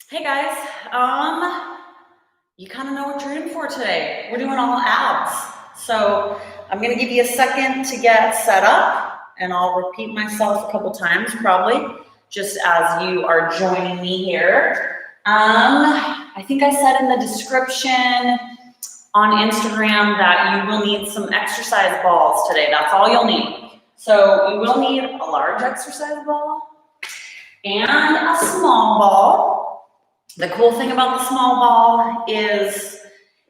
Hey guys, you kind of know what you're in for today. We're doing all abs. So I'm gonna give you a second to get set up and I'll repeat myself a couple times probably, just as you are joining me here. I think I said in the description on Instagram that you will need some exercise balls today. That's all you'll need. So you will need a large exercise ball and a small ball. The cool thing about the small ball is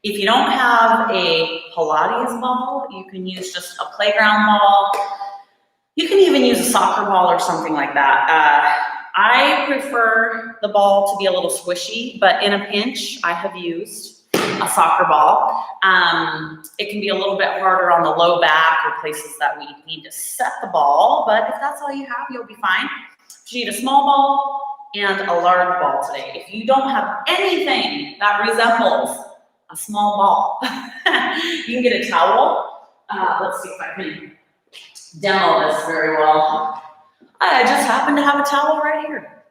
if you don't have a Pilates ball, you can use just a playground ball. You can even use a soccer ball or something like that. I prefer the ball to be a little squishy, but in a pinch, I have used a soccer ball. It can be a little bit harder on the low back or places that we need to set the ball, but if that's all you have, you'll be fine. You need a small ball and a large ball today. If you don't have anything that resembles a small ball, you can get a towel. Let's see if I can demo this very well. I just happen to have a towel right here.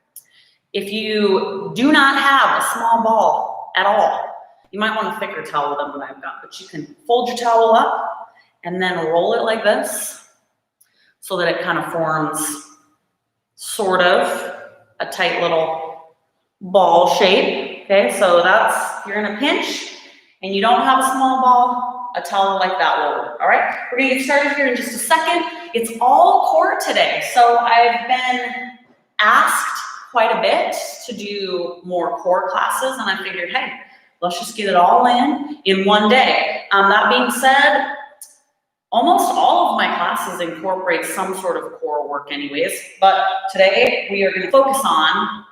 If you do not have a small ball at all, you might want a thicker towel than what I've got, but you can fold your towel up and then roll it like this so that it kind of forms sort of a tight little ball shape. Okay, so that's, you're in a pinch and you don't have a small ball, a towel like that will work. All right, we're gonna get started here in just a second. It's all core today. So I've been asked quite a bit to do more core classes and I figured, hey, let's just get it all in one day. That being said, almost all of my classes incorporate some sort of core work anyways, but today we are gonna focus on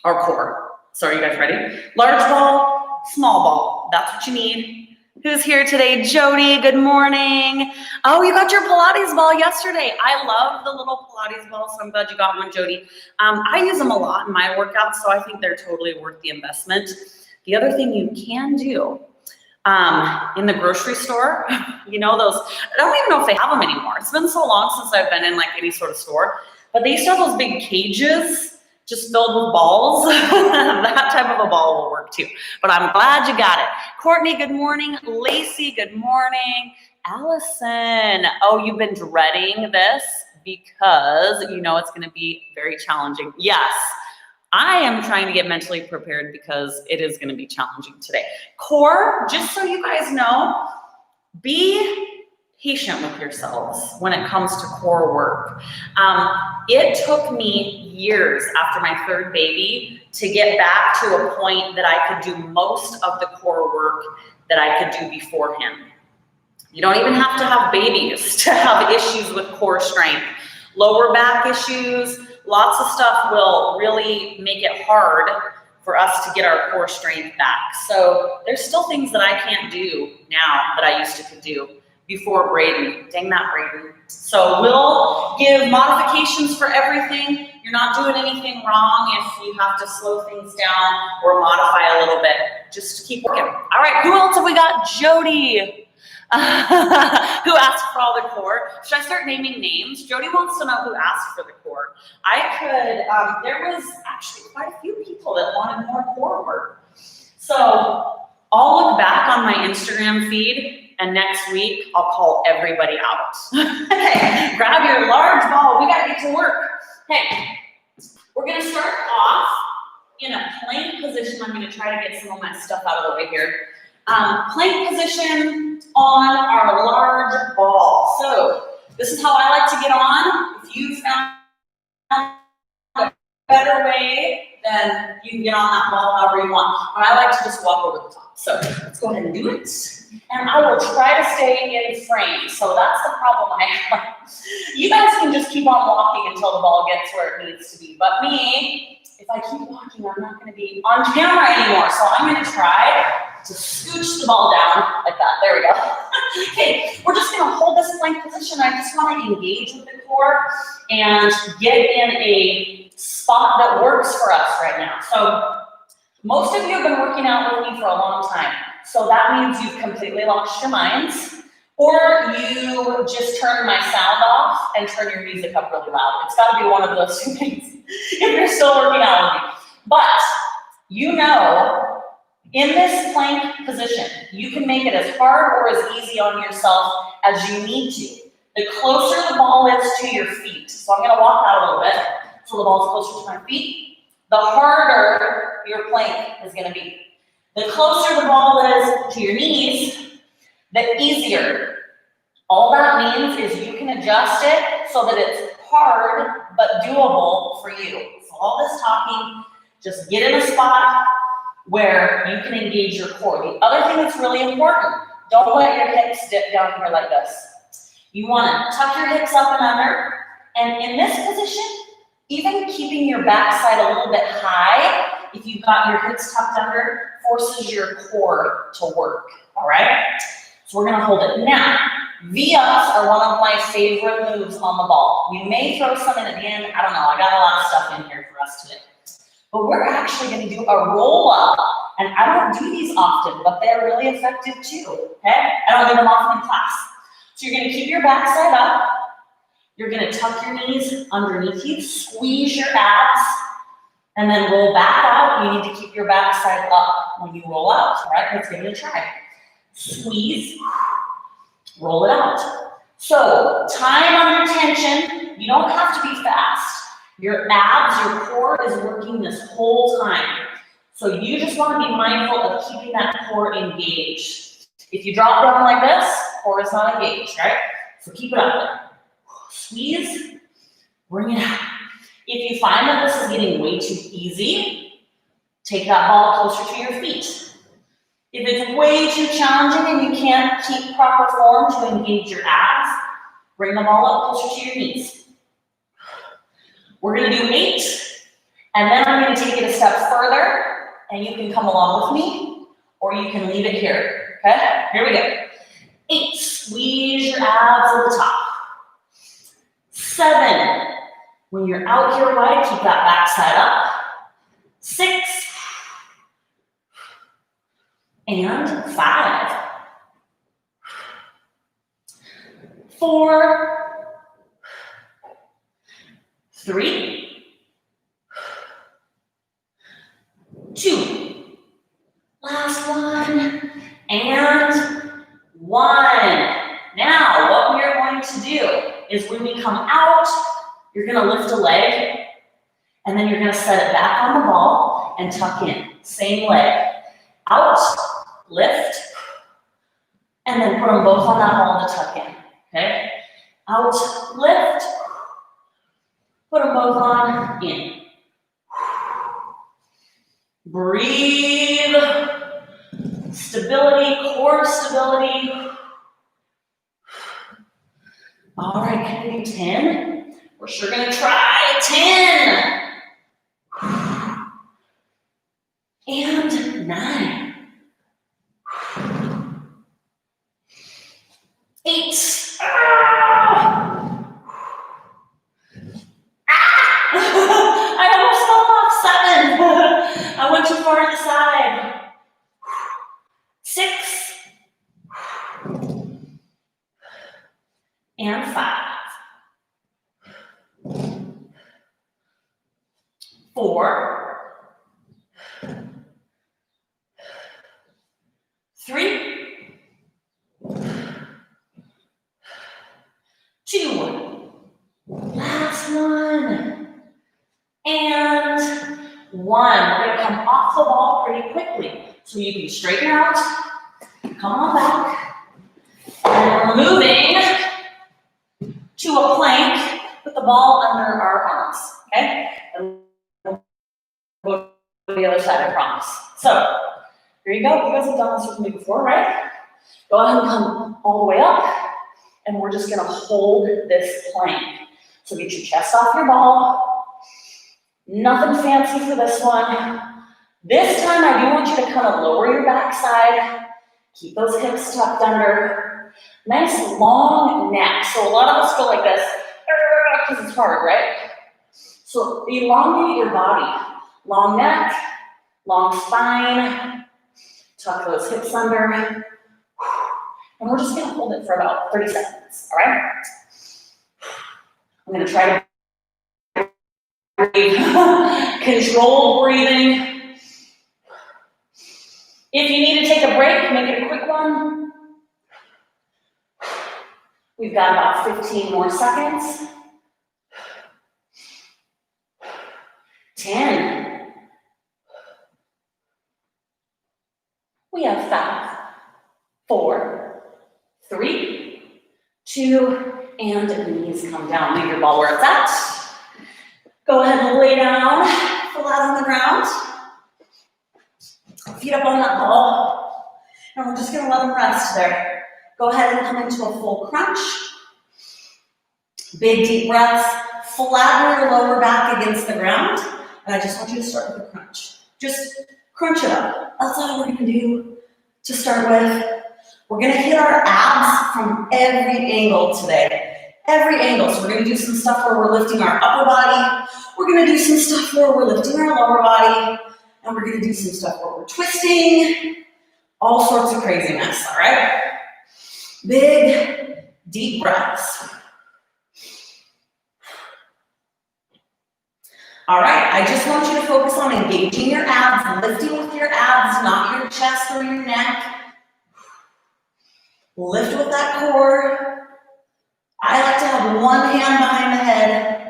our core. So are you guys ready? Large ball, small ball, that's what you need. Who's here today? Jody, good morning. Oh, you got your Pilates ball yesterday. I love the little Pilates balls, so I'm glad you got one, Jody. I use them a lot in my workouts, so I think they're totally worth the investment. The other thing you can do, in the grocery store, you know those, I don't even know if they have them anymore. It's been so long since I've been in like any sort of store, but they used to have those big cages just filled with balls. That type of a ball will work too, but I'm glad you got it. Courtney, good morning. Lacey, good morning. Allison, oh, you've been dreading this because you know it's gonna be very challenging. Yes. I am trying to get mentally prepared because it is going to be challenging today. Core, just so you guys know, be patient with yourselves when it comes to core work. It took me years after my third baby to get back to a point that I could do most of the core work that I could do before him. You don't even have to have babies to have issues with core strength. Lower back issues, lots of stuff will really make it hard for us to get our core strength back. So there's still things that I can't do now that I used to could do before Braden. Dang that Braden. So we'll give modifications for everything. You're not doing anything wrong if you have to slow things down or modify a little bit. Just keep working. All right, who else have we got? Jody. Who asked for all the core? Should I start naming names? Jody wants to know who asked for the core. I could, there was actually quite a few people that wanted more core work. So I'll look back on my Instagram feed and next week I'll call everybody out. Okay, grab your large ball. We gotta get to work. Okay, we're gonna start off in a plank position. I'm gonna try to get some of my stuff out of the way here. Plank position on our large ball. So this is how I like to get on. If you found a better way, then you can get on that ball however you want. But I like to just walk over the top. So let's go ahead and do it. And I will try to stay in frame. So that's the problem I have. You guys can just keep on walking until the ball gets where it needs to be. But me, if I keep walking, I'm not going to be on camera anymore. So I'm going to try to scooch the ball down like that. There we go. Okay, we're just going to hold this plank position. I just want to engage with the core and get in a spot that works for us right now. So most of you have been working out with me for a long time. So that means you've completely lost your minds, or you just turn my sound off and turn your music up really loud. It's got to be one of those two things if you're still working out with me. But You know, in this plank position, you can make it as hard or as easy on yourself as you need to. The closer the ball is to your feet, so I'm gonna walk out a little bit so the ball's closer to my feet, the harder your plank is gonna be. The closer the ball is to your knees, the easier. All that means is you can adjust it so that it's hard but doable for you. So all this talking, just get in a spot where you can engage your core. The other thing that's really important, don't let your hips dip down here like this. You wanna tuck your hips up and under, and in this position, even keeping your backside a little bit high, if you've got your hips tucked under, forces your core to work, all right? So we're gonna hold it. Now, V-ups are one of my favorite moves on the ball. We may throw some in at the end, I don't know, I got a lot of stuff in here for us today. But we're actually gonna do a roll up, and I don't do these often, but they're really effective too, okay? I don't do them often in class. So you're gonna keep your backside up, you're gonna tuck your knees underneath you, squeeze your abs, and then roll back out. You need to keep your backside up when you roll out, all right? Let's give it a try. Squeeze, roll it out. So, time under tension, you don't have to be fast. Your abs, your core is working this whole time. So you just want to be mindful of keeping that core engaged. If you drop down like this, core is not engaged, right? So keep it up there. Squeeze, bring it out. If you find that this is getting way too easy, take that ball closer to your feet. If it's way too challenging and you can't keep proper form to engage your abs, bring the ball up closer to your knees. We're gonna do 8, and then I'm gonna take it a step further, and you can come along with me, or you can leave it here, okay? Here we go. 8, squeeze your abs at the top. 7, when you're out here wide, keep that backside up. 6, and 5, 4, 3, 2, last one, and 1. Now, what we are going to do is when we come out, you're gonna lift a leg, and then you're gonna set it back on the ball and tuck in. Same leg. Out, lift, and then put them both on that ball to tuck in, okay? Out, lift, put them both on, in. Breathe, stability, core stability. All right, can we do 10? We're sure gonna try 10. And 9. 8. I almost fell off. 7. I went too far to the side. 6. And 5. 4. 3. 2. Last one. And 1. We're going to come off the ball pretty quickly. So you can straighten out, come on back, and we're moving to a plank with the ball under our arms, okay? And we'll go to the other side, I promise. So, here you go. You guys have done this with me before, right? Go ahead and come all the way up, and we're just gonna hold this plank. So get your chest off your ball. Nothing fancy for this one. This time I do want you to kind of lower your backside. Keep those hips tucked under. Nice long neck. So a lot of us go like this, because it's hard, right? So elongate your body. Long neck, long spine. Tuck those hips under. And we're just gonna hold it for about 30 seconds, all right? I'm gonna try to breathe. Controlled breathing. If you need to take a break, make it a quick one. We've got about 15 more seconds. 10. We have 5, 4, 3, 2, and knees come down. Leave your ball where it's at. Go ahead and lay down, flat on the ground. Feet up on that ball. And we're just gonna let them rest there. Go ahead and come into a full crunch. Big deep breaths. Flatten your lower back against the ground. And I just want you to start with a crunch. Just crunch it up. That's all we're gonna do to start with. We're gonna hit our abs from every angle today. Every angle. So we're gonna do some stuff where we're lifting our upper body. We're gonna do some stuff where we're lifting our lower body. And we're gonna do some stuff where we're twisting. All sorts of craziness, all right? Big, deep breaths. All right, I just want you to focus on engaging your abs, lifting with your abs, not your chest or your neck. Lift with that core. I like to have one hand behind the head.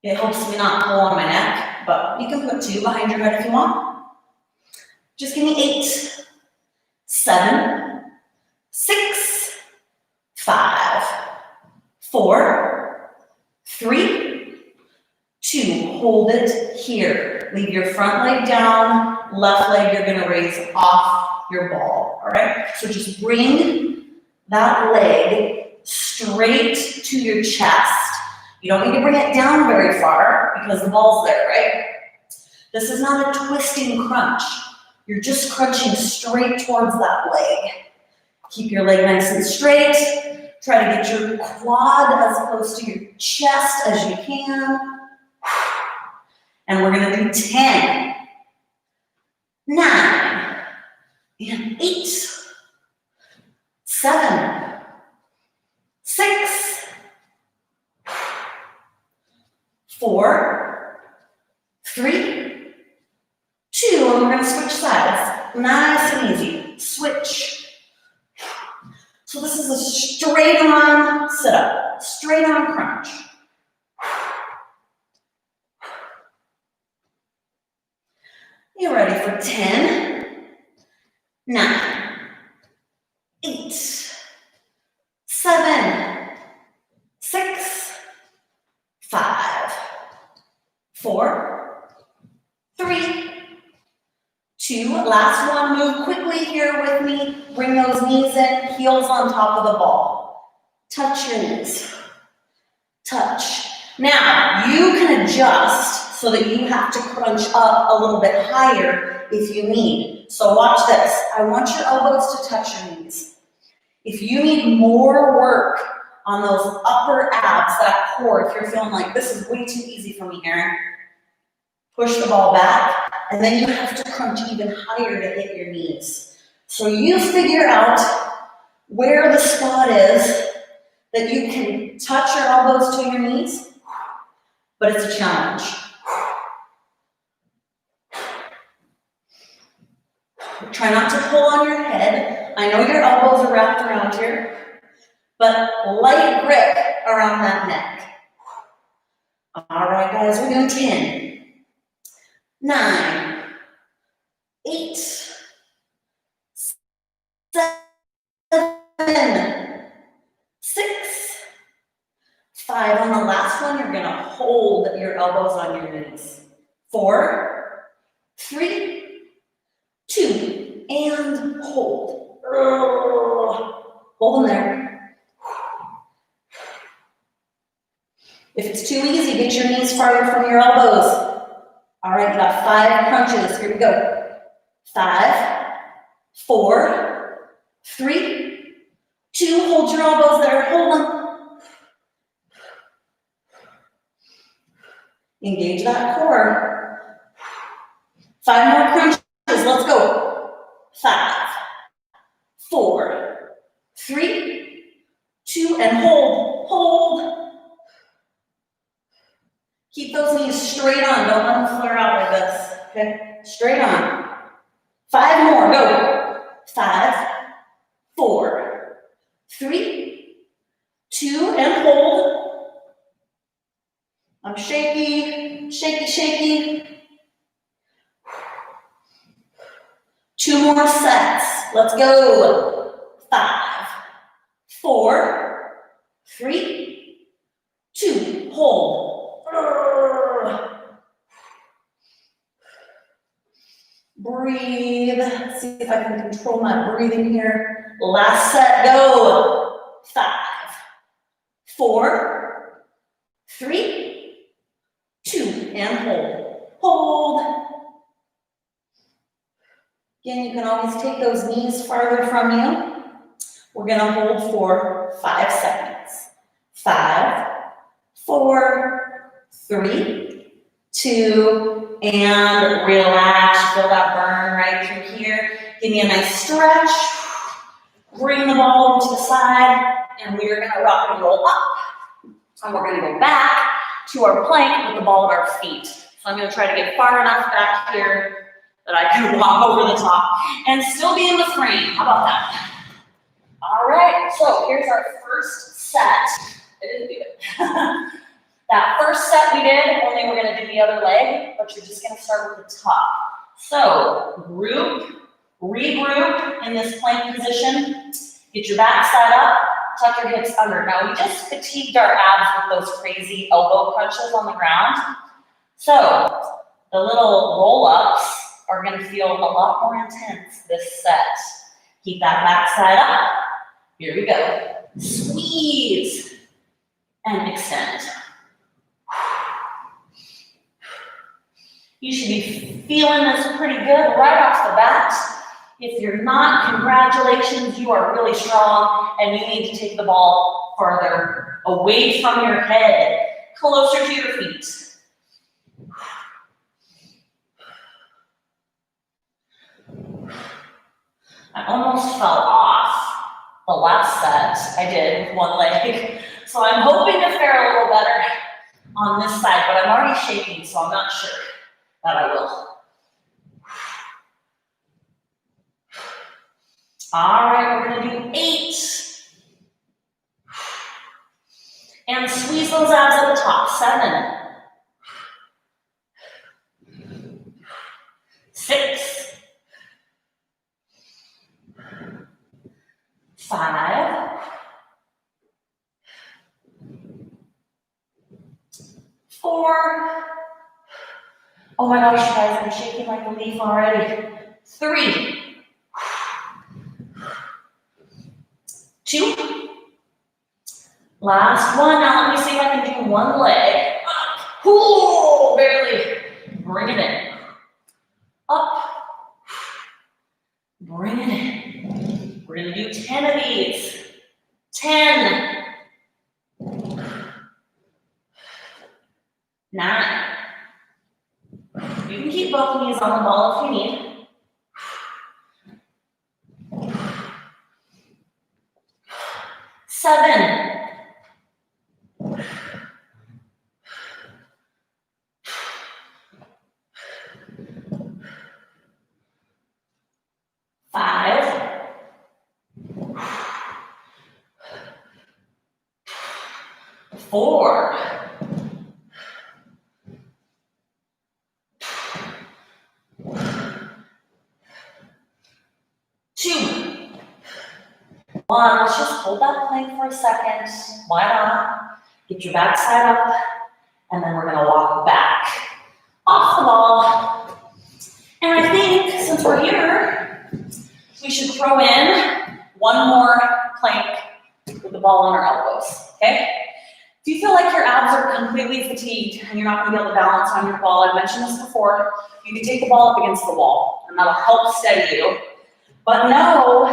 It helps me not pull on my neck, but you can put 2 behind your head if you want. Just give me 8, 7, 6, 5, 4, 3, 2. Hold it here. Leave your front leg down, left leg you're gonna raise off your ball, all right? So just bring that leg straight to your chest. You don't need to bring it down very far because the ball's there, right? This is not a twisting crunch. You're just crunching straight towards that leg. Keep your leg nice and straight. Try to get your quad as close to your chest as you can. And we're gonna do 10, 9, and 8, 7, 6, 4, 3, 2, and we're gonna switch sides. Nice and easy. Switch. So this is a straight on sit up, straight on crunch. You're ready for 10, 9, 8, 7, 6, 5, 4, 3, 2. Last one. Move quickly here with me. Bring those knees in, heels on top of the ball. Touch your knees. Touch. Now, you can adjust so that you have to crunch up a little bit higher if you need. So watch this. I want your elbows to touch your knees. If you need more work on those upper abs, that core, if you're feeling like this is way too easy for me, Erin, push the ball back, and then you have to crunch even higher to hit your knees. So you figure out where the spot is that you can touch your elbows to your knees, but it's a challenge. Try not to pull on your head. I know your elbows are wrapped around here, but light grip around that neck. All right, guys, we're doing 10, 9, 8, 7, 6, 5. On the last one, you're gonna hold your elbows on your knees. 4, 3, 2, and hold. Hold them there. If it's too easy, get your knees farther from your elbows. All right, you got 5 crunches. Here we go. 5, 4, 3, 2. Hold your elbows there. Hold them. Engage that core. 5 more crunches. Let's go. 5, 4, 3, 2, and hold. Hold. Keep those knees straight on. Don't let them flare out like this. Okay? Straight on. 5 more, go. 5, 4, 3, 2, and hold. I'm shaky, shaky, shaky. 2 more sets. Let's go. 5, 4, 3, 2, hold. Breathe. See if I can control my breathing here. Last set, go. 5, 4, 3, 2, and hold. Hold. Again, you can always take those knees farther from you. We're gonna hold for 5 seconds. 5, 4, 3, 2, and relax. Feel that burn right through here. Give me a nice stretch. Bring the ball over to the side, and we are gonna rock and roll up. And we're gonna go back to our plank with the ball at our feet. So I'm gonna try to get far enough back here that I can walk over the top and still be in the frame. How about that? All right, so here's our first set. I didn't do it. That first set we did, only we're gonna do the other leg, but you're just gonna start with the top. So group, regroup in this plank position. Get your back side up, tuck your hips under. Now we just fatigued our abs with those crazy elbow crunches on the ground. So the little roll-ups are gonna feel a lot more intense this set. Keep that back side up. Here we go. Squeeze and extend. You should be feeling this pretty good right off the bat. If you're not, congratulations, you are really strong and you need to take the ball further away from your head, closer to your feet. I almost fell off the last set I did with one leg, so I'm hoping to fare a little better on this side, but I'm already shaking, so I'm not sure that I will. All right, we're gonna do 8. And squeeze those abs at the top. 7, 6, 5, 4. Oh my gosh, you guys, I'm shaking like a leaf already. 3, 2. Last one. Now let me see if I can do one leg. Up. Ooh, barely. Bring it in. Up. Bring it in. We're gonna do 10 of these. 10. 9. You can keep both knees on the ball if you need. 7. 5. 4. 2. 1. Let's just hold that plank for a second. Why not? Get your back side up, and then we're gonna walk back off the ball. And I think since we're here, we should throw in one more plank with the ball on our elbows, okay? If you feel like your abs are completely fatigued and you're not gonna be able to balance on your ball, I mentioned this before, you can take the ball up against the wall, and that'll help steady you. But know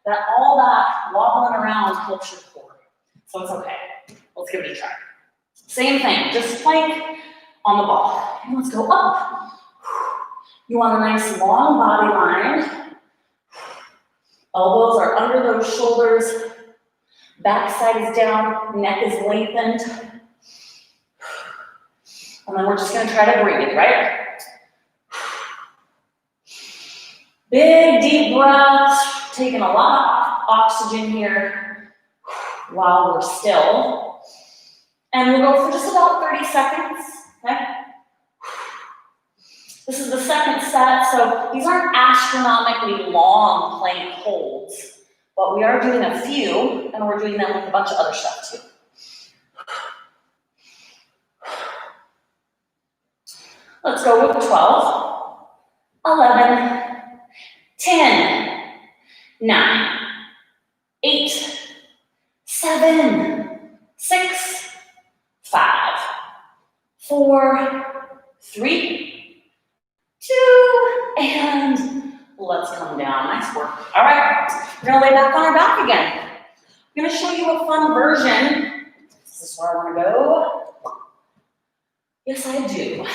that all that wobbling around helps your core, so it's okay. Let's give it a try. Same thing, just plank on the ball. And let's go up. You want a nice long body line. Elbows are under those shoulders. Back side is down, neck is lengthened. And then we're just gonna try to breathe, right? Big deep breaths, taking a lot of oxygen here while we're still. And we'll go for just about 30 seconds, okay? This is the second set, so these aren't astronomically long plank holds, but we are doing a few, and we're doing them with a bunch of other stuff too. Let's go with 12, 11, 10, 9, 8, 7, 6, 5, 4, 3, 2, and let's come down. Nice work. All right, we're gonna lay back on our back again. I'm gonna show you a fun version. This is where I wanna go. Yes, I do.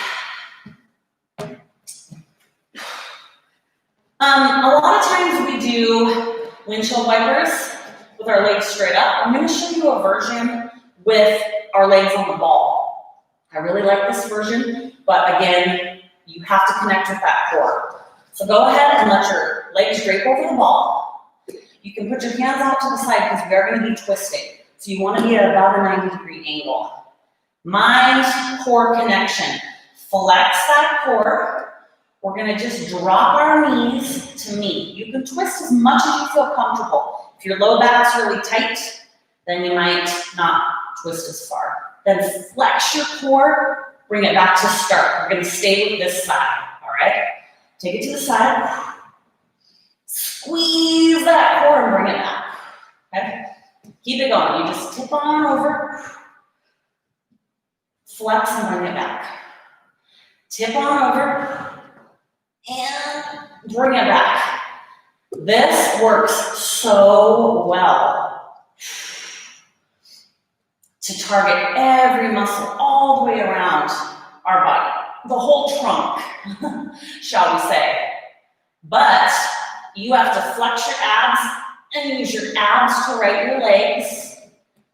A lot of times we do windshield wipers with our legs straight up. I'm gonna show you a version with our legs on the ball. I really like this version, but again, you have to connect with that core. So go ahead and let your legs drape over the ball. You can put your hands out to the side because we are gonna be twisting. So you wanna be at about a 90-degree angle. Mind core connection. Flex that core. We're gonna just drop our knees to meet. You can twist as much as you feel comfortable. If your low back's really tight, then you might not twist as far. Then flex your core, bring it back to start. We're gonna stay with this side, all right? Take it to the side. Squeeze that core and bring it back, okay? Keep it going. You just tip on over, flex and bring it back. Tip on over, and bring it back. This works so well to target every muscle all the way around our body, the whole trunk, shall we say. But you have to flex your abs and use your abs to right your legs,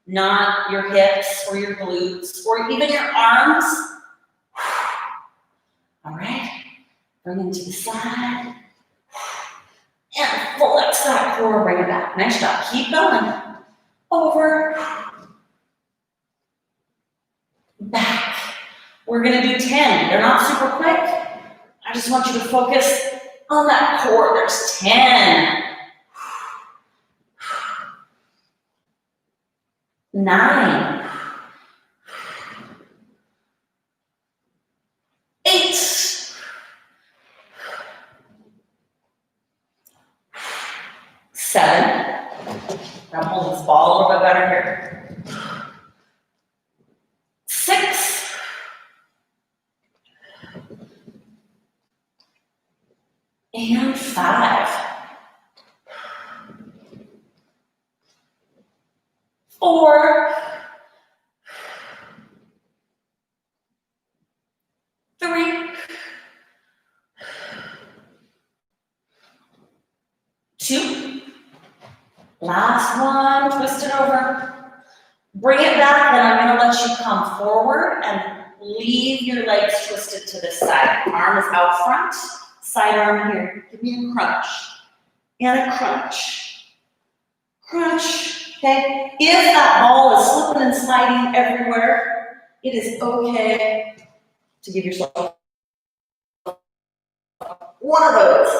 not your hips or your glutes or even your arms. All right. Bring them to the side. And flex that core, bring it back. Nice job. Keep going. Over. Back. We're gonna do 10. They're not super quick. I just want you to focus on that core. There's 10. 9. 8. 7. I'm holding this ball a little bit better here. 6. 5. 4. 3. 2. Last one, twist it over. Bring it back, then I'm gonna let you come forward and leave your legs twisted to this side. Arm is out front, side arm here. Give me a crunch. And a crunch. Crunch, okay? If that ball is slipping and sliding everywhere, it is okay to give yourself one of those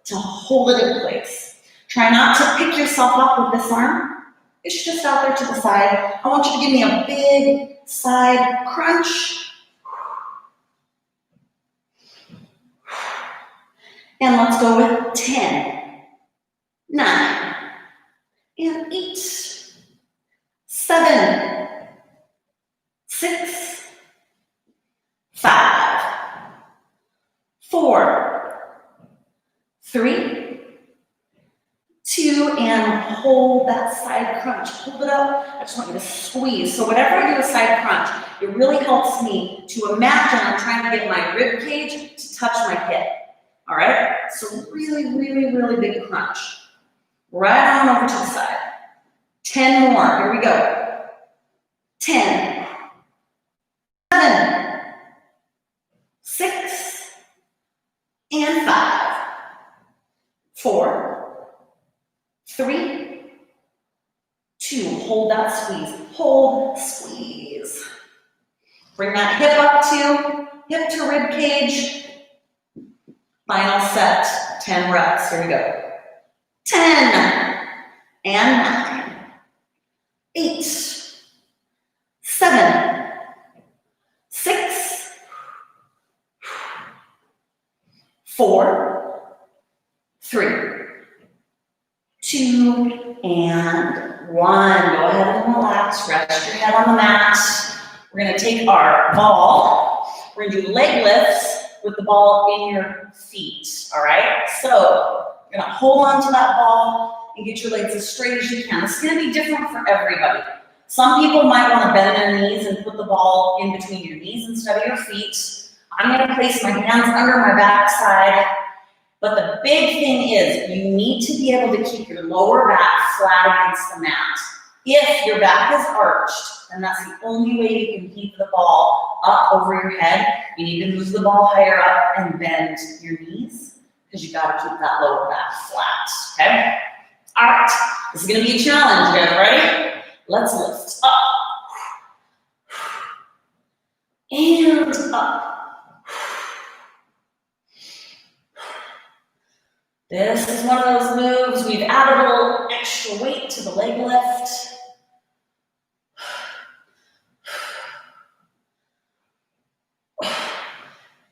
to hold it in place. Try not to pick yourself up with this arm. It's just out there to the side. I want you to give me a big side crunch. And let's go with 10, 9, and 8, 7, 6, 5, 4, 3, 2, and hold that side crunch. Hold it up. I just want you to squeeze. So whenever I do a side crunch, it really helps me to imagine I'm trying to get my rib cage to touch my hip. All right? So really, really, really big crunch. Right on over to the side. 10 more. Here we go. 10, 7, 6, and 5, 2, hold that squeeze, hold, squeeze. Bring that hip to rib cage. Final set, 10 reps, here we go. 10, and 9, 8, 7, 6, 4, 3, 2, and 1. Go ahead and relax, rest your head on the mat. We're gonna take our ball, we're gonna do leg lifts with the ball in your feet, all right? So, you're gonna hold on to that ball and get your legs as straight as you can. This is gonna be different for everybody. Some people might wanna bend their knees and put the ball in between your knees instead of your feet. I'm gonna place my hands under my backside, but the big thing is you need to be able to keep your lower back flat against the mat. If your back is arched, then that's the only way you can keep the ball up over your head. You need to move the ball higher up and bend your knees because you gotta keep that lower back flat, okay? All right, this is gonna be a challenge, you guys ready? Let's lift up. And up. This is one of those moves, we've added a little extra weight to the leg lift.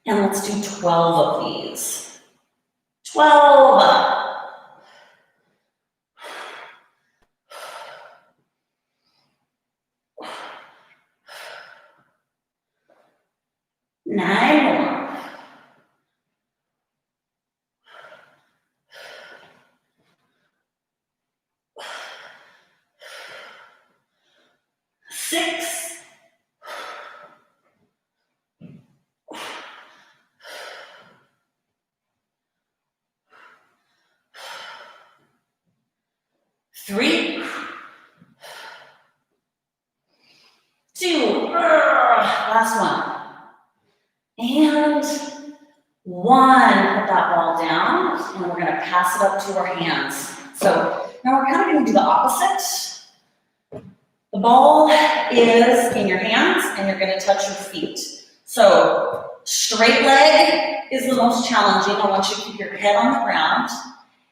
And let's do 12 of these. 12. 9 more. 6. 3, 2, last one. And 1, put that ball down, and we're gonna pass it up to our hands. So now we're kind of gonna do the opposite. The ball is in your hands, and you're gonna touch your feet. So straight leg is the most challenging. I want you to keep your head on the ground.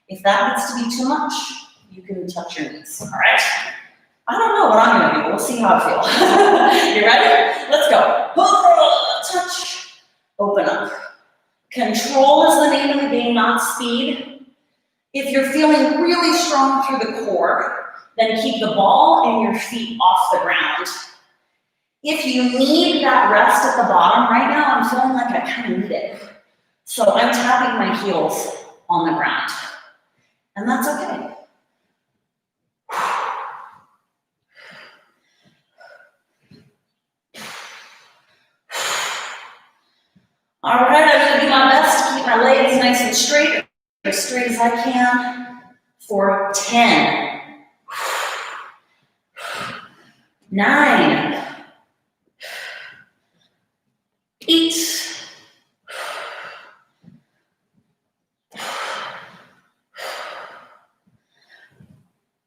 If that gets to be too much, you can touch your knees, all right? I don't know what I'm gonna do, we'll see how I feel. You ready? Let's go. Touch, open up. Control is the name of the game, not speed. If you're feeling really strong through the core, then keep the ball and your feet off the ground. If you need that rest at the bottom, right now I'm feeling like I kind of need it. So I'm tapping my heels on the ground. And that's okay. All right, I'm gonna do my best to keep my legs nice and straight as I can for 10, 9, 8,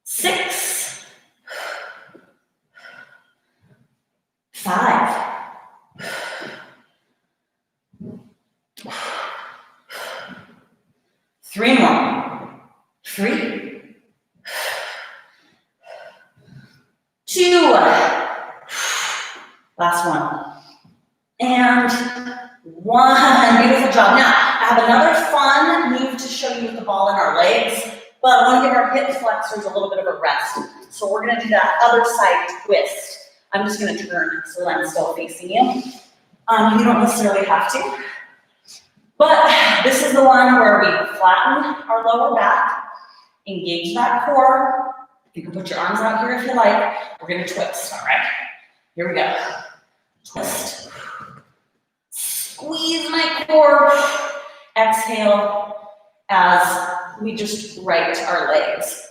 6, 5, 3 more. 3, 2, last one, and 1. Beautiful job. Now, I have another fun move to show you with the ball in our legs, but I want to give our hip flexors a little bit of a rest. So we're going to do that other side twist. I'm just going to turn so that I'm still facing you. You don't necessarily have to. But this is the one where we flatten our lower back, engage that core. You can put your arms out here if you like. We're gonna twist, all right? Here we go. Twist. Squeeze my core. Exhale as we just right our legs.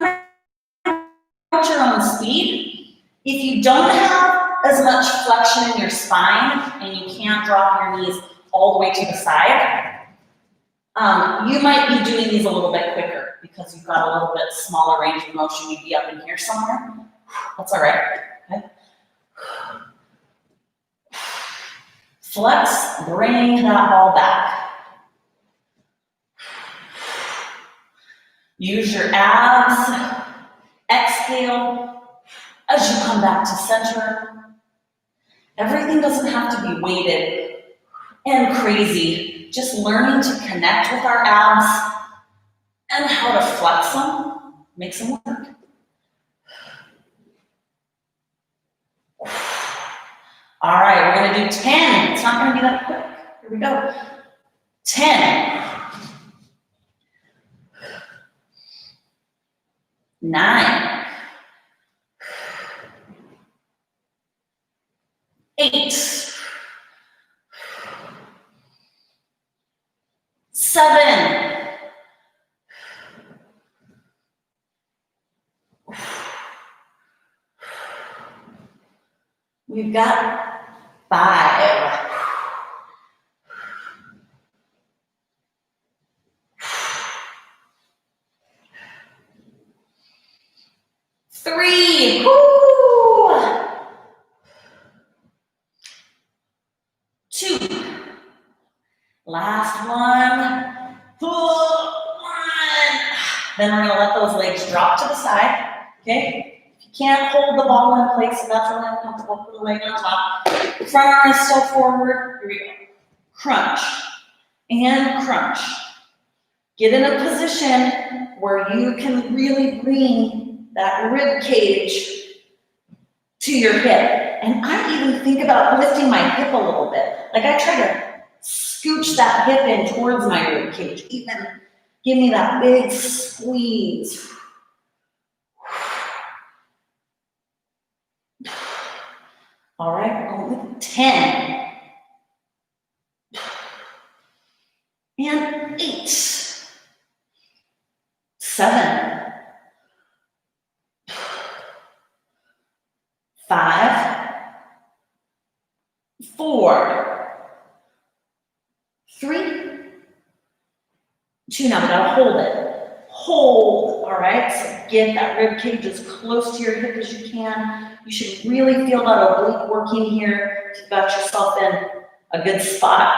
At your own speed. If you don't have as much flexion in your spine and you can't drop your knees all the way to the side, you might be doing these a little bit quicker. because you've got a little bit smaller range of motion. You'd be up in here somewhere. That's all right. Okay. Flex, bring that ball back. Use your abs. Exhale as you come back to center. Everything doesn't have to be weighted and crazy. Just learning to connect with our abs and how to flex them makes them work. All right, we're gonna do 10. It's not gonna be that quick. Here we go. 10. 9. 8. 7. 5. 3. Woo! 2. Last one. 1. Then we're gonna let those legs drop to the side. Okay? If you can't hold the ball in place, if that's really uncomfortable, put the leg on top. Front arm is still forward. Here we go. Crunch and crunch. Get in a position where you can really bring that rib cage to your hip. And I even think about lifting my hip a little bit. Like I try to scooch that hip in towards my rib cage. Even give me that big squeeze. All right, we're going with 10. And 8. 7. 5. 4. 3. 2. Now we gotta hold it. Hold, all right? So get that rib cage as close to your hip as you can. You should really feel that oblique working here. You've got yourself in a good spot.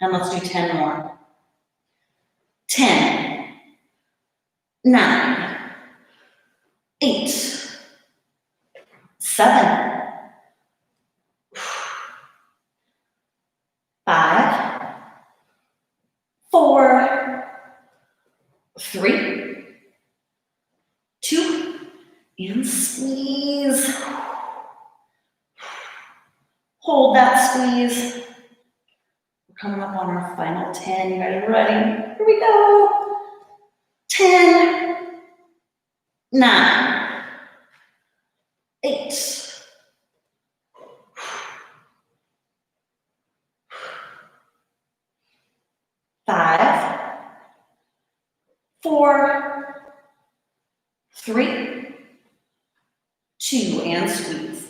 And let's do 10 more. 10. 9. 8. 7. 5. 4. 3. 2. And squeeze. Hold that squeeze. We're coming up on our final 10. You guys ready? Here we go. 10. 9. 8. 5. 4. 3. 2. And squeeze.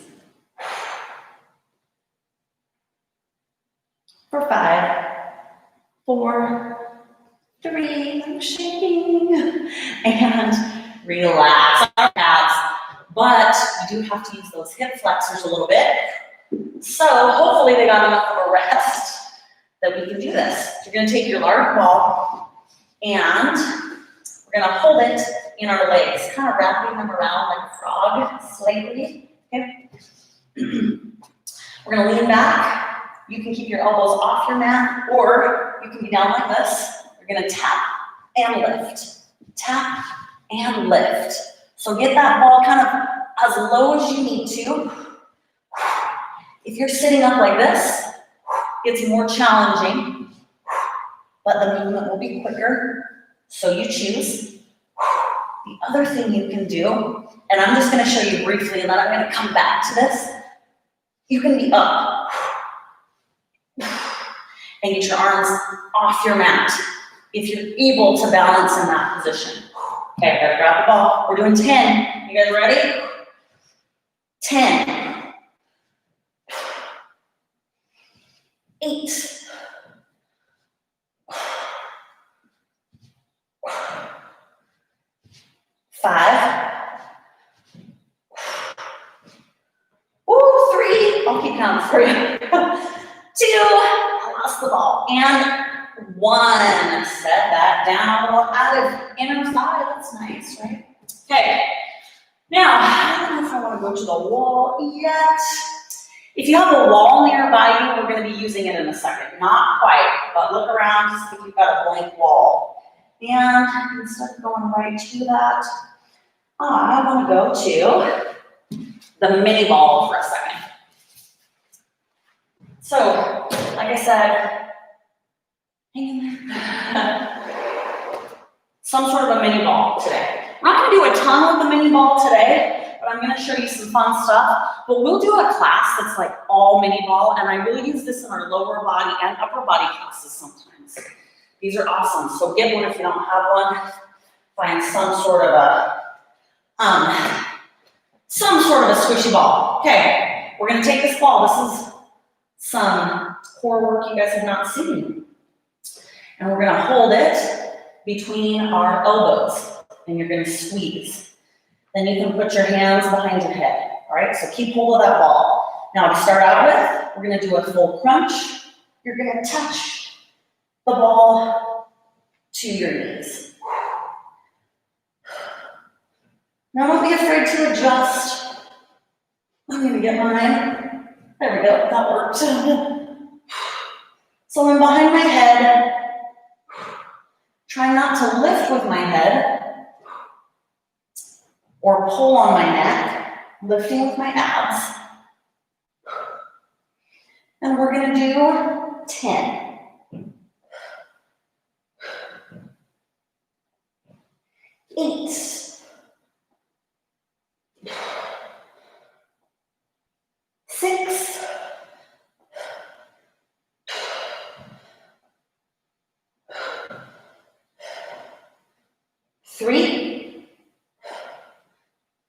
For 5. 4. 3. I'm shaking. And relax our abs. But you do have to use those hip flexors a little bit. So hopefully they got enough of a rest that we can do this. You're going to take your large ball and we're going to hold it in our legs, kind of wrapping them around like a frog slightly. Okay. We're going to lean back. You can keep your elbows off your mat, or you can be down like this. You're going to tap and lift. Tap and lift. So get that ball kind of as low as you need to. If you're sitting up like this, it's more challenging, but the movement will be quicker, so you choose. The other thing you can do, and I'm just going to show you briefly, and then I'm going to come back to this. You can be up and get your arms off your mat if you're able to balance in that position. Okay, I gotta grab the ball. We're doing 10. You guys ready? 10. 8. 5. Woo, 3. I'll keep counting for you. 2. I lost the ball. And 1. Set that down out of inner thigh. That's nice, right? Okay. Now, I don't know if I want to go to the wall yet. If you have a wall nearby you, we're going to be using it in a second. Not quite, but look around to see if you've got a blank wall. And instead of going right to that, I want to go to the mini ball for a second. So, like I said, hang in there. Some sort of a mini ball today. I'm not going to do a ton with the mini ball today, but I'm going to show you some fun stuff. But we'll do a class that's like all mini ball, and I will use this in our lower body and upper body classes sometimes. These are awesome. So get one if you don't have one. Find some sort of a squishy ball. Okay, we're going to take this ball. This is some core work you guys have not seen. And we're going to hold it between our elbows, and you're going to squeeze. Then you can put your hands behind your head. All right, so keep hold of that ball. Now to start out with, we're going to do a full crunch. You're going to touch the ball to your knees. Now don't be afraid to adjust. I'm going to get mine. There we go, that worked. So I'm behind my head. Try not to lift with my head or pull on my neck, lifting with my abs. And we're going to do 10. 8. 6. 3.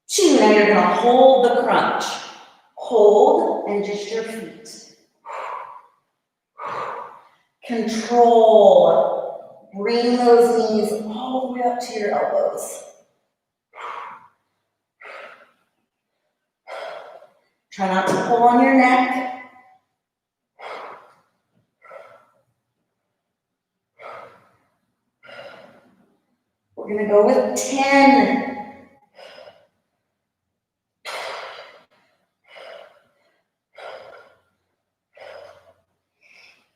2. Now you're going to hold the crunch. Hold and just your feet. Control. Bring those knees all the way up to your elbows. Try not to pull on your neck. We're going to go with 10.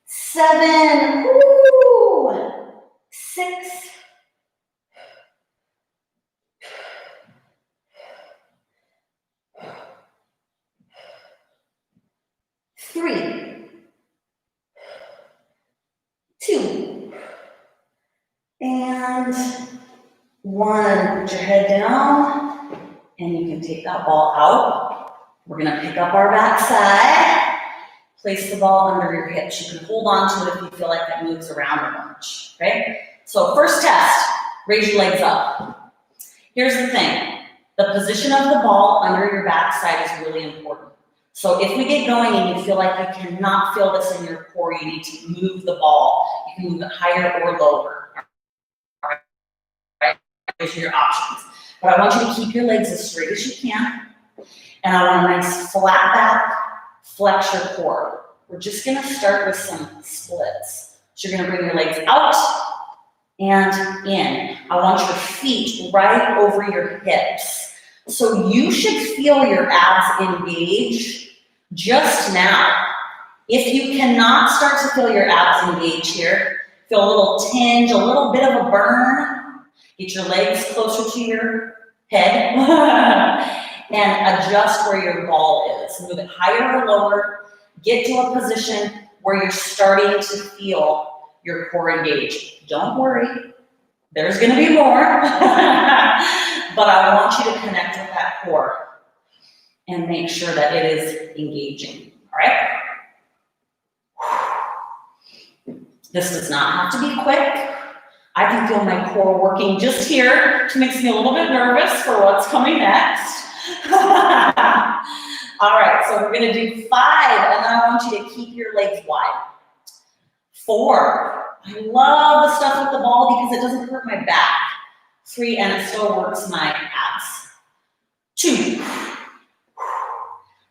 7. Woo! 6. 3. 2. And 1. Put your head down, and you can take that ball out. We're going to pick up our backside. Place the ball under your hips. You can hold on to it if you feel like it moves around a bunch, okay? So first test, raise your legs up. Here's the thing. The position of the ball under your backside is really important. So if we get going and you feel like you cannot feel this in your core, you need to move the ball. You can move it higher or lower. All right? Those are your options. But I want you to keep your legs as straight as you can. And I want a nice flat back. Flex your core. We're just going to start with some splits. So you're going to bring your legs out and in. I want your feet right over your hips. So you should feel your abs engage just now. If you cannot start to feel your abs engage here, feel a little tinge, a little bit of a burn, get your legs closer to your head. And adjust where your ball is. Move it higher or lower. Get to a position where you're starting to feel your core engage. Don't worry, there's going to be more. But I want you to connect with that core and make sure that it is engaging. All right? This does not have to be quick. I can feel my core working just here, which makes me a little bit nervous for what's coming next. All right, so we're going to do 5, and then I want you to keep your legs wide. 4. I love the stuff with the ball because it doesn't hurt my back. 3, and it still works my abs. 2.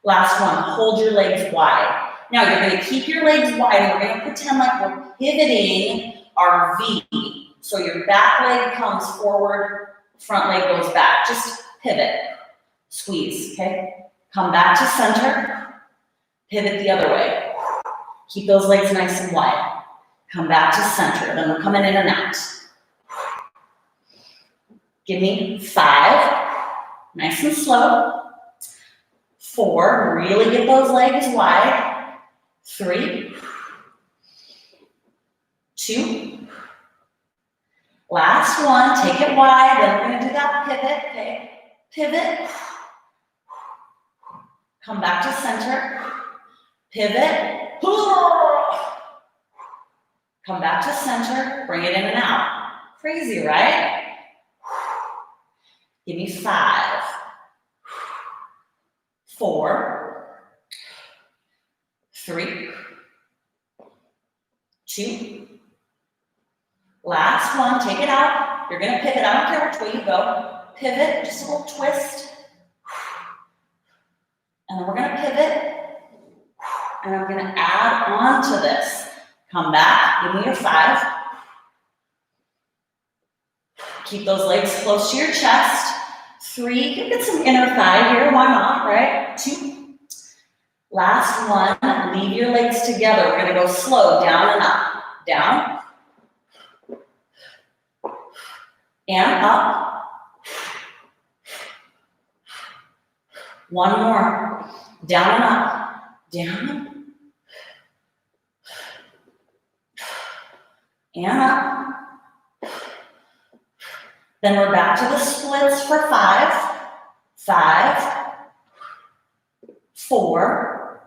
Last one, hold your legs wide. Now you're gonna keep your legs wide and we're gonna pretend like we're pivoting our V. So your back leg comes forward, front leg goes back. Just pivot, squeeze, okay? Come back to center, pivot the other way. Keep those legs nice and wide. Come back to center, then we're coming in and out. Give me 5, nice and slow. 4, really get those legs wide. 3, 2, last one, take it wide, then we're gonna do that pivot, okay? Pivot, come back to center, pivot, come back to center, bring it in and out. Crazy, right? Give me 5, 4, 3, 2, last one, take it out. You're gonna pivot, I don't care which way you go. Pivot, just a little twist. And then we're gonna pivot. And I'm gonna add on to this. Come back, give me your 5. Keep those legs close to your chest. 3, you can get some inner thigh here, why not, right? 2. Last one, leave your legs together. We're gonna go slow, down and up. Down. And up. One more. Down and up. Down. And up. Then we're back to the splits for 5. 5, 4,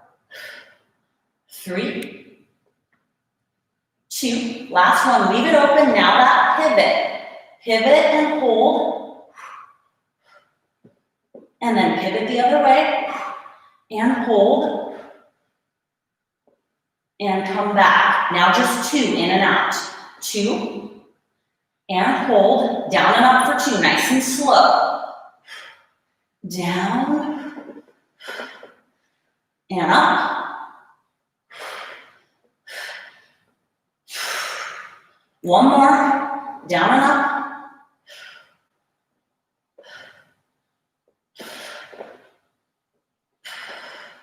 3, 2. Last one, leave it open. Now that pivot. Pivot and hold. And then pivot the other way. And hold. And come back. Now just 2, in and out. 2. And hold, down and up for 2, nice and slow. Down, and up. One more, down and up.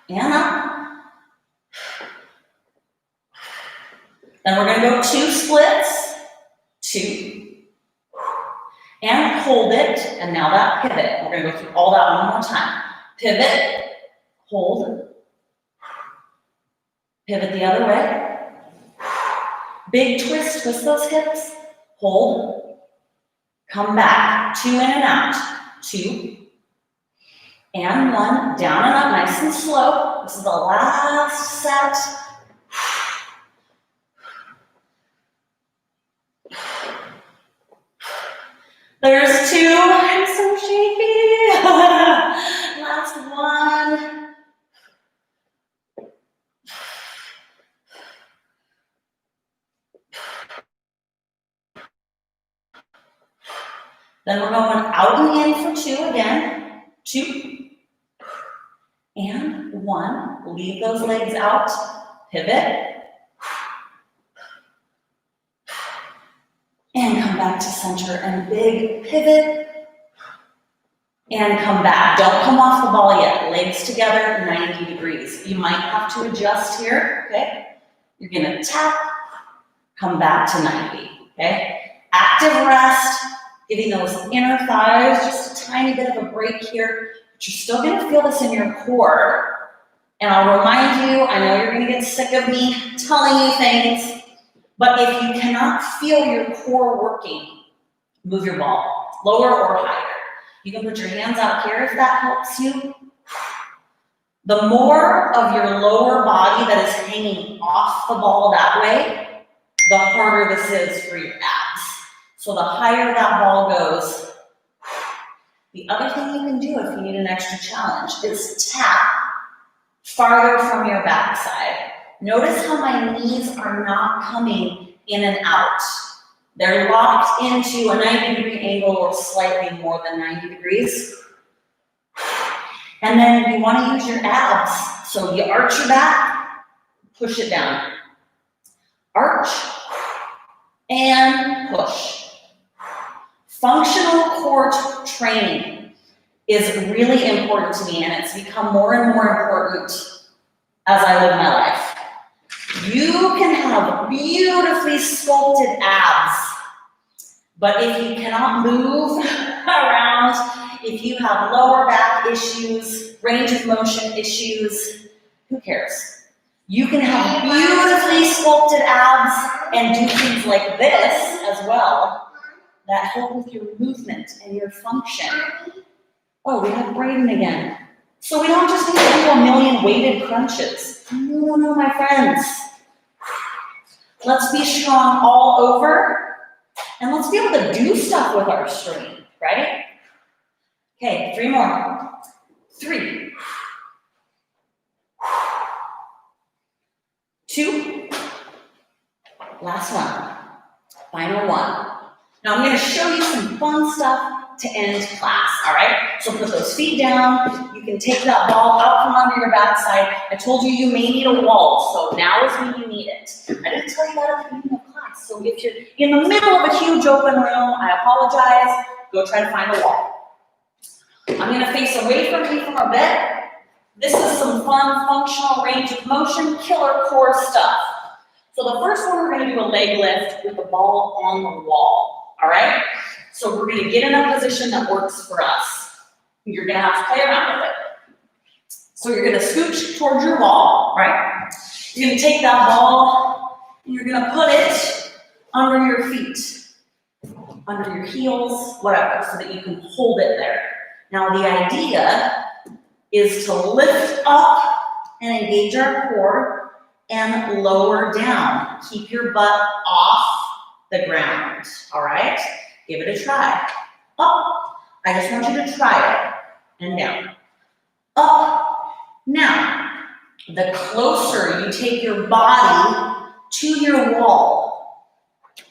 And up. Then we're gonna go 2 splits, 2. And hold it, and now that pivot. We're gonna go through all that one more time. Pivot, hold, pivot the other way. Big twist, twist those hips, hold, come back, 2 in and out, 2, and 1, down and up, nice and slow. This is the last set. There's 2, I'm so shaky. Last one. Then we're going out and in for 2 again. 2. And 1. Leave those legs out. Pivot. And come back to center and big pivot. And come back. Don't come off the ball yet. Legs together, 90 degrees. You might have to adjust here, okay? You're gonna tap, come back to 90, okay? Active rest, giving those inner thighs just a tiny bit of a break here, but you're still gonna feel this in your core. And I'll remind you, I know you're gonna get sick of me telling you things, but if you cannot feel your core working, move your ball, lower or higher. You can put your hands out here if that helps you. The more of your lower body that is hanging off the ball that way, the harder this is for your abs. So the higher that ball goes. The other thing you can do if you need an extra challenge is tap farther from your backside. Notice how my knees are not coming in and out. They're locked into a 90-degree angle or slightly more than 90 degrees. And then you want to use your abs. So you arch your back, push it down. Arch and push. Functional core training is really important to me, and it's become more and more important as I live my life. You can have beautifully sculpted abs, but if you cannot move around, if you have lower back issues, range of motion issues, who cares? You can have beautifully sculpted abs and do things like this as well that help with your movement and your function. Oh, we have Braden again. So we don't just need to do a million weighted crunches. No, my friends. Let's be strong all over, and let's be able to do stuff with our strength, right? Okay, 3 more. 3. 2. Last one. Final one. Now I'm going to show you some fun stuff to end class, all right? So put those feet down. You can take that ball out from under your backside. I told you you may need a wall, so now is when you need it. I didn't tell you that at the beginning of class, so if you're in the middle of a huge open room, I apologize. Go try to find a wall. I'm going to face away from you from a bit. This is some fun, functional range of motion, killer core stuff. So the first one, we're going to do a leg lift with the ball on the wall, all right? So we're going to get in a position that works for us. You're going to have to play around with it. So you're going to scooch towards your wall, right? You're going to take that ball and you're going to put it under your feet, under your heels, whatever, so that you can hold it there. Now the idea is to lift up and engage our core and lower down. Keep your butt off the ground, all right? Give it a try. Up. I just want you to try it. And down. Up. Now, the closer you take your body to your wall,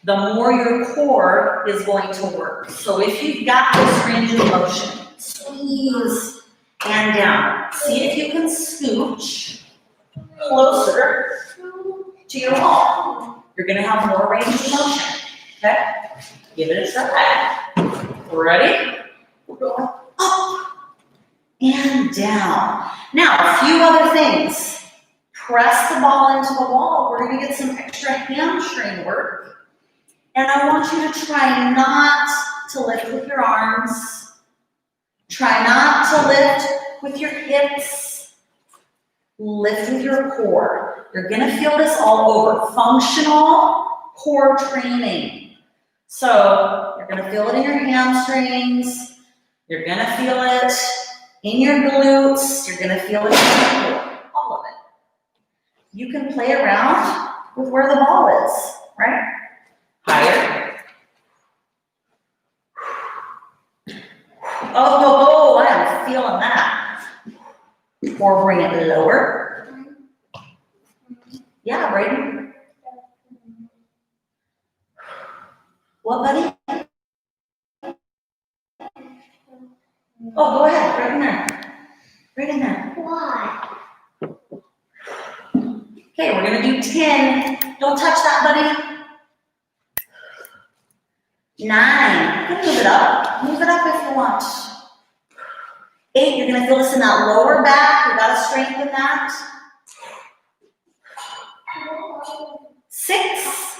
the more your core is going to work. So if you've got this range of motion, squeeze and down. See if you can scooch closer to your wall. You're going to have more range of motion. Okay? Give it a try. Ready? We're going up and down. Now, a few other things. Press the ball into the wall. We're going to get some extra hamstring work. And I want you to try not to lift with your arms. Try not to lift with your hips. Lift with your core. You're going to feel this all over. Functional core training. So you're going to feel it in your hamstrings. You're going to feel it in your glutes. You're going to feel it in your core. All of it. You can play around with where the ball is, right? Higher. Oh, I am feeling that. Or bring it lower. Yeah, Braden. What, buddy? Oh, go ahead. Right in there. Right in there. Why? Okay, we're going to do 10. Don't touch that, buddy. 9. You can move it up. Move it up if you want. 8, you're going to feel this in that lower back. We've got to strengthen that. 6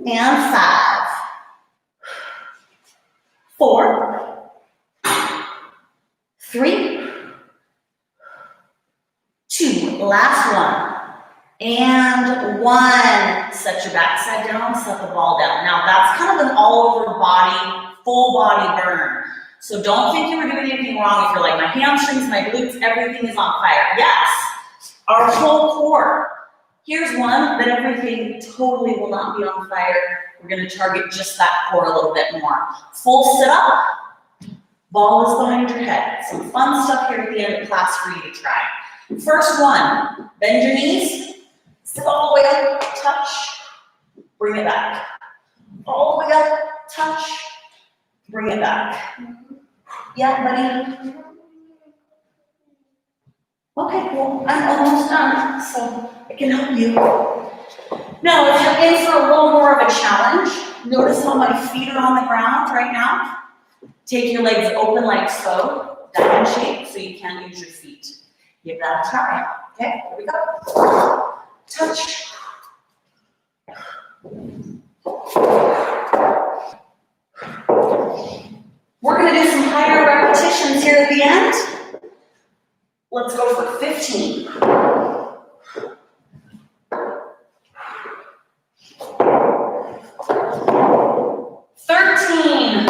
and 5. 4, 3, 2. Last one. And 1. Set your backside down, set the ball down. Now that's kind of an all over body, full body burn. So don't think you were doing anything wrong if you're like, my hamstrings, my glutes, everything is on fire. Yes, our whole core. Here's one that everything totally will not be on fire. We're going to target just that core a little bit more. Full sit up, ball is behind your head. Some fun stuff here at the end of class for you to try. First one, bend your knees, sit all the way up, touch, Bring it back. All the way up, touch, bring it back. Yeah, buddy? Okay, well, I'm almost done, so I can help you. Now, if you're in for a little more of a challenge, notice how my feet are on the ground right now. Take your legs open like so, diamond shape, so you can't use your feet. Give that a try. Okay, here we go. Touch. We're going to do some higher repetitions here at the end. Let's go for 15. 13.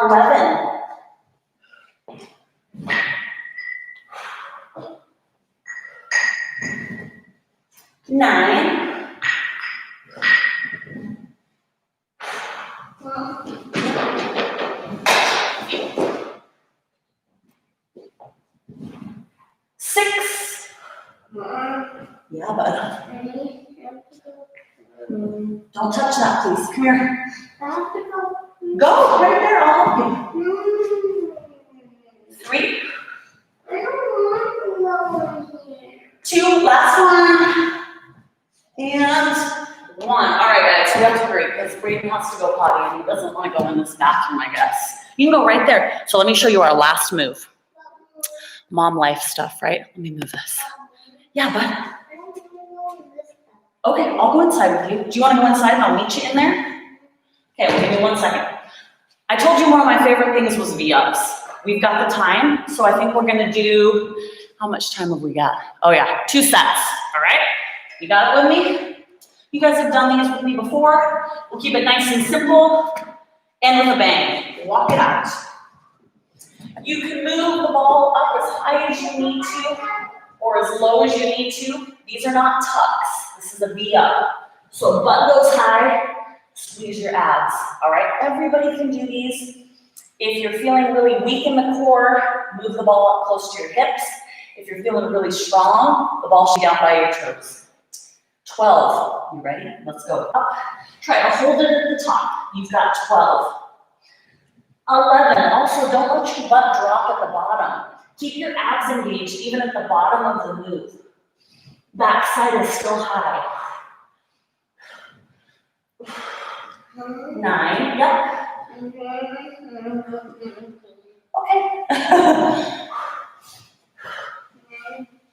11. 9. 6. Yeah, bud. Don't touch that, please. Come here. Go right there. I'll help you. 3. 2. Last one. And 1. All right, guys. We have to hurry because Braden has to go potty and he doesn't want to go in this bathroom, I guess. You can go right there. So let me show you our last move. Mom life stuff, right? Let me move this. Yeah, bud. Okay, I'll go inside with you. Do you want to go inside and I'll meet you in there? Okay, well, give me 1 second. I told you one of my favorite things was V-ups. We've got the time, so I think we're going to do, how much time have we got? Oh yeah, 2 sets, all right? You got it with me? You guys have done these with me before. We'll keep it nice and simple and with a bang. Walk it out. You can move the ball up as high as you need to or as low as you need to. These are not tucks. This is a V-up. So butt goes high, squeeze your abs, all right? Everybody can do these. If you're feeling really weak in the core, move the ball up close to your hips. If you're feeling really strong, the ball should be down by your toes. 12, you ready? Let's go up. Try to hold it at the top. You've got 12. 11, also don't let your butt drop at the bottom. Keep your abs engaged even at the bottom of the move. Back side is still high. 9, yep. Okay.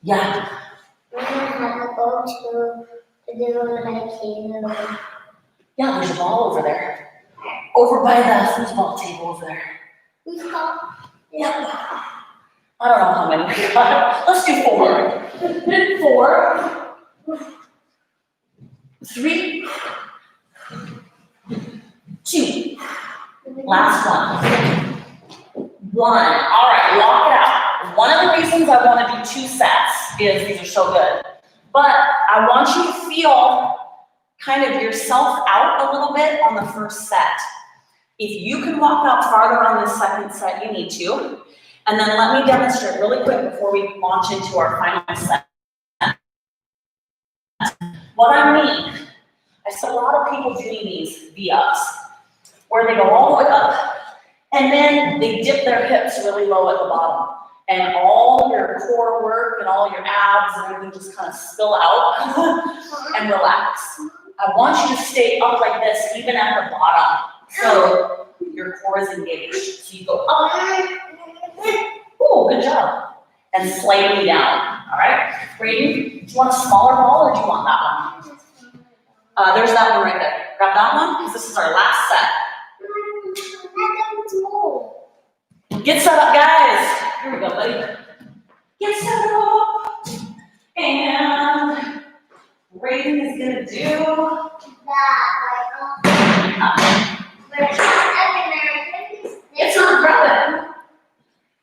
Yeah. Yeah, there's a ball over there. Over by the foosball table over there. Yep. I don't know how many we got. Let's do 4. 4. 3. 2. Last one. 1. All right, lock it out. One of the reasons I want to do 2 sets is these are so good. But I want you to feel kind of yourself out a little bit on the first set. If you can walk out farther on this second set, you need to. And then let me demonstrate really quick before we launch into our final set. What I mean, I see a lot of people doing these V-ups where they go all the way up and then they dip their hips really low at the bottom. And all your core work and all your abs and everything just kind of spill out and relax. I want you to stay up like this even at the bottom so your core is engaged. So you go up. Oh, good job. And slightly down. All right? Braden, do you want a smaller ball or do you want that one? There's that one right there. Grab that one because this is our last set. Get set up, guys. Here we go, buddy. Get set up. And Braden is going to do it's not grab it.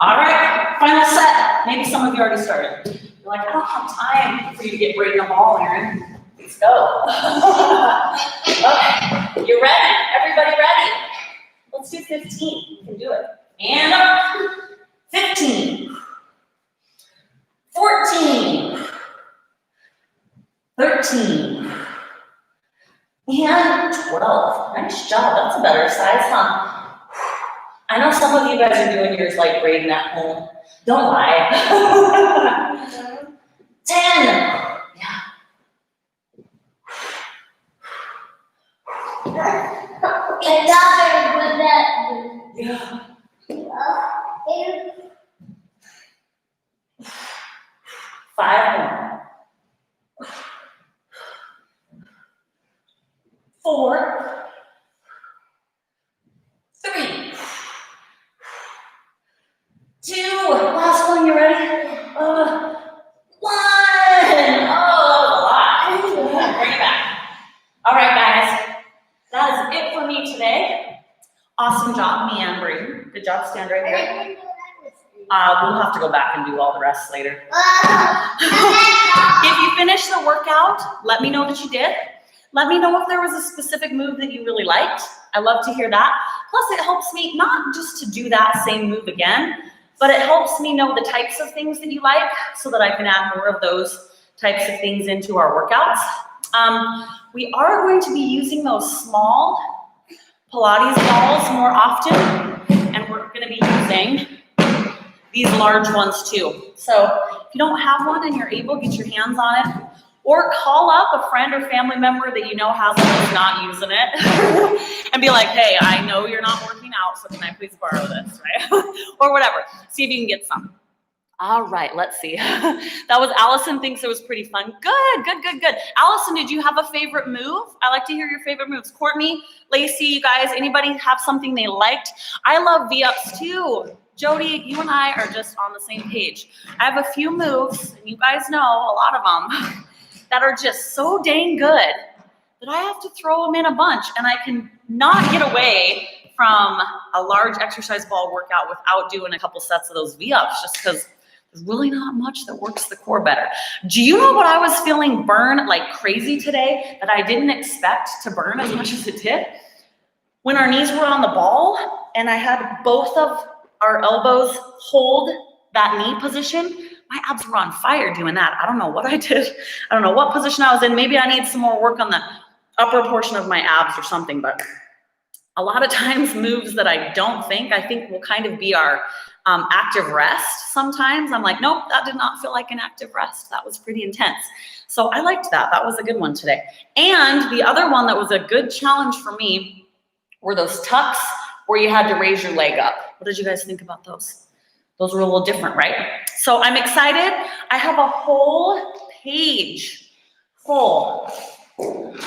All right, final set. Maybe some of you already started. You're like, I don't have time for you to get Braden a ball, Aaron. Let's go. Okay, you ready? Everybody ready? Let's do 15. You can do it. And up. 15. And 12. Nice job. That's a better size, huh? I know some of you guys are doing yours like grading at home. Don't lie. 10. Yeah. Yeah. 5 more. 4. 3. 2. Last one, you ready? 1. Oh, that was a lot. Bring it back. All right, guys. That is it for me today. Awesome job, me and Brayden. Good job. Stand right here. We'll have to go back and do all the rest later. If you finish the workout, let me know that you did. Let me know if there was a specific move that you really liked. I love to hear that. Plus, it helps me not just to do that same move again, but it helps me know the types of things that you like so that I can add more of those types of things into our workouts. We are going to be using those small Pilates balls more often, and we're going to be using these large ones too. So if you don't have one and you're able, get your hands on it, or call up a friend or family member that you know has one that's not using it and be like, hey, I know you're not working out, so can I please borrow this, right? Or whatever. See if you can get some. All right, let's see. That was Allison thinks it was pretty fun. Good. Allison, did you have a favorite move? I like to hear your favorite moves. Courtney, Lacey, you guys, anybody have something they liked? I love V-ups too. Jody, you and I are just on the same page. I have a few moves, and you guys know a lot of them, that are just so dang good that I have to throw them in a bunch, and I can not get away from a large exercise ball workout without doing a couple sets of those V-ups, just because there's really not much that works the core better. Do you know what I was feeling burn like crazy today that I didn't expect to burn as much as it did? When our knees were on the ball and I had both of our elbows hold that knee position, my abs were on fire doing that. I don't know what I did. I don't know what position I was in. Maybe I need some more work on the upper portion of my abs or something, but a lot of times moves that I think will kind of be our active rest. Sometimes I'm like, nope, that did not feel like an active rest. That was pretty intense. So I liked that. That was a good one today. And the other one that was a good challenge for me were those tucks where you had to raise your leg up. What did you guys think about those? Those were a little different, right? So I'm excited. I have a whole page full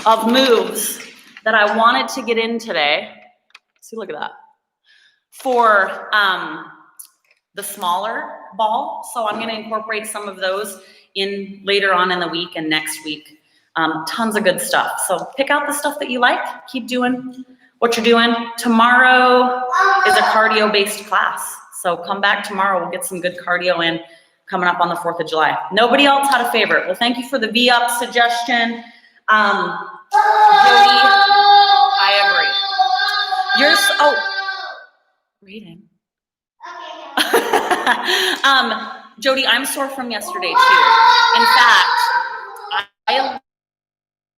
of moves that I wanted to get in today. See, look at that. For the smaller ball. So I'm going to incorporate some of those in later on in the week and next week. Tons of good stuff. So pick out the stuff that you like. Keep doing what you're doing. Tomorrow is a cardio-based class. So come back tomorrow. We'll get some good cardio in coming up on the 4th of July. Nobody else had a favorite. Well, thank you for the V-up suggestion. Jody, I agree. Reading. Jody, I'm sore from yesterday too. In fact, I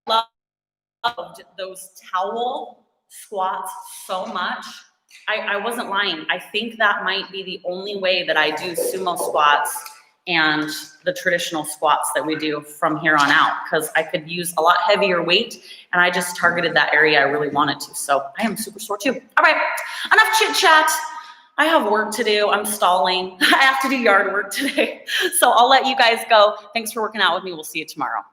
loved those towel squats so much. I wasn't lying. I think that might be the only way that I do sumo squats and the traditional squats that we do from here on out, because I could use a lot heavier weight, and I just targeted that area I really wanted to. So I am super sore too. All right, enough chit chat. I have work to do. I'm stalling. I have to do yard work today. So I'll let you guys go. Thanks for working out with me. We'll see you tomorrow.